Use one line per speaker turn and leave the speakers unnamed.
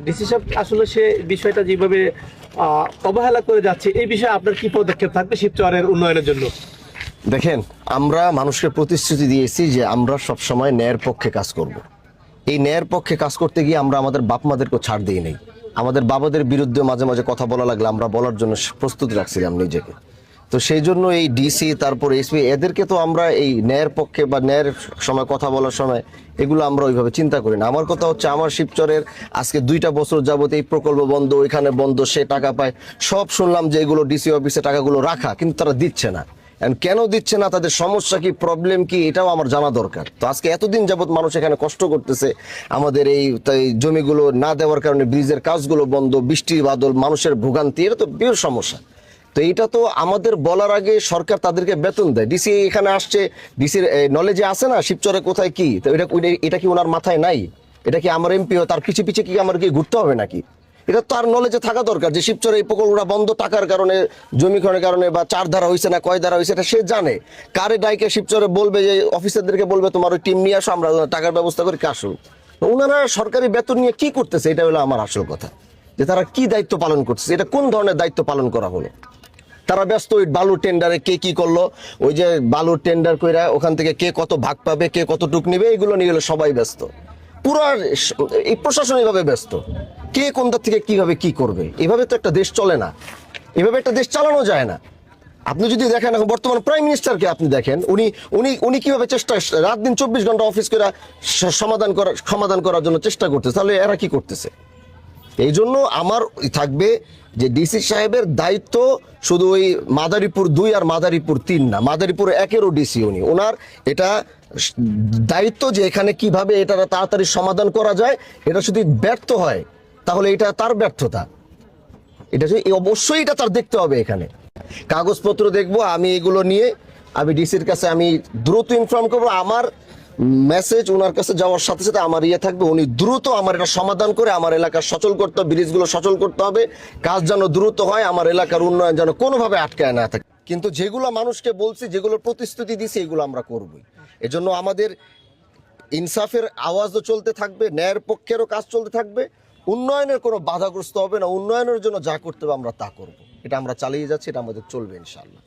DC সাহেব আসলে সে বিষয়টা যেভাবে অবহেলা করে যাচ্ছে, এই বিষয়ে আপনার কি পদক্ষেপ থাকবে শিবচরের উন্নয়নের জন্য?
দেখেন, আমরা মানুষকে প্রতিশ্রুতি দিয়েছি যে আমরা সবসময় ন্যায়ের পক্ষে কাজ করব। এই ন্যায়ের পক্ষে কাজ করতে গিয়ে আমরা আমাদের বাপ মাদেরকে ছাড় দিই নেই। আমাদের বাবাদের বিরুদ্ধে মাঝে মাঝে কথা বলা লাগলে আমরা বলার জন্য প্রস্তুত রাখছিলাম নিজেকে। তো সেই জন্য এই ডিসি তারপর এসপি এদেরকে তো আমরা এই ন্যায়ের পক্ষে বা ন্যায়ের সময় কথা বলার সময় এগুলো আমরা ওইভাবে চিন্তা করি না। আমার কথা হচ্ছে, আমার শিবচরের আজকে 2টা বছর যাবত এই প্রকল্প বন্ধ, ওইখানে বন্ধ, সে টাকা পায়, সব শুনলাম যে এগুলো ডিসি অফিসে টাকাগুলো রাখা, কিন্তু তারা দিচ্ছে না। কেন দিচ্ছে না, তাদের সমস্যা কি, প্রবলেম কি, এটাও আমার জানা দরকার। তো আজকে এতদিন যাবত মানুষ এখানে কষ্ট করতেছে, আমাদের এই জমিগুলো না দেওয়ার কারণে ব্রিজের কাজগুলো বন্ধ, বৃষ্টি বাদল, মানুষের ভোগান্তি, এটা তো বিরাট সমস্যা। তো এইটা তো আমাদের বলার আগে সরকার তাদেরকে বেতন দেয়। ডিসি এখানে আসছে, ডিসির নলেজে আছে না শিবচরে কোথায় কি, তো এটা কি ওনার মাথায় নাই? এটা কি আমার এমপিও তার পিছে পিছে কি আমার কি ঘুরতে হবে নাকি? এটা তার নলেজে থাকা দরকার যে শিবচরে এই প্রকল্পটা বন্ধ টাকার কারণে, জমিখনের কারণে, বা 4 ধারা হয়েছে না কয় ধারা হয়েছে, এটা সে জানে। কারে ডাইকে শিবচরে বলবে, যে অফিসারদেরকে বলবে তোমার ওই টিম নিয়ে আসো, আমরা টাকার ব্যবস্থা করে আসুন। ওনারা সরকারি বেতন নিয়ে কি করতেছে, এটা হলো আমার আসল কথা, যে তারা কি দায়িত্ব পালন করতেছে, এটা কোন ধরনের দায়িত্ব পালন করা হলো। তারা ব্যস্ত ওই বালুর টেন্ডারে কে কি করলো, ওই যে বালুর টেন্ডার কইরা ওখান থেকে কে কত ভাগ পাবে, কে কতটুক নিবে, এগুলো নিয়ে গেলে সবাই ব্যস্ত। পুরো এই প্রশাসন এইভাবে ব্যস্ত, কে কোনটা থেকে কিভাবে কি করবে। এভাবে তো একটা দেশ চলে না, এভাবে একটা দেশ চালানো যায় না। আপনি যদি দেখেন এখন বর্তমান প্রাইম মিনিস্টারকে আপনি দেখেন, উনি উনি উনি কিভাবে চেষ্টা, রাত দিন 24 ঘন্টা অফিস করে সমাধান করার জন্য চেষ্টা করতেছে, তাহলে এরা কি করতেছে? এই জন্য আমার থাকবে যে ডিসি সাহেবের দায়িত্ব শুধু ওই মাদারীপুর 2 আর মাদারীপুর 3 না, মাদারীপুর 1-এরও ডিসি উনি, ওনার এটা দায়িত্ব যে এখানে কিভাবে এটা তাড়াতাড়ি সমাধান করা যায়। এটা যদি ব্যর্থ হয় তাহলে এটা তার ব্যর্থতা, এটা অবশ্যই এটা তার দেখতে হবে। এখানে কাগজপত্র দেখবো আমি, এগুলো নিয়ে আমি ডিসির কাছে আমি দ্রুত ইনফর্ম করবো। আমার মেসেজ ওনার কাছে যাওয়ার সাথে সাথে আমার থাকবে, উনি দ্রুত আমার এটা সমাধান করে আমার এলাকা সচল করতে হবে, ব্রিজগুলো সচল করতে হবে, কাজ যেন দ্রুত হয়, আমার এলাকার উন্নয়ন যেন কোনোভাবে আটকায় না থাকে। কিন্তু যেগুলো মানুষকে বলছি, যেগুলো প্রতিশ্রুতি দিছি, এগুলো আমরা করবই। এজন্য আমাদের ইনসাফের আওয়াজও চলতে থাকবে, ন্যায়ের পক্ষেরও কাজ চলতে থাকবে, উন্নয়নের কোনো বাধাগ্রস্ত হবে না, উন্নয়নের জন্য যা করতে হবে আমরা তা করব। এটা আমরা চালিয়ে যাচ্ছি, এটা আমাদের চলবে ইনশাআল্লাহ।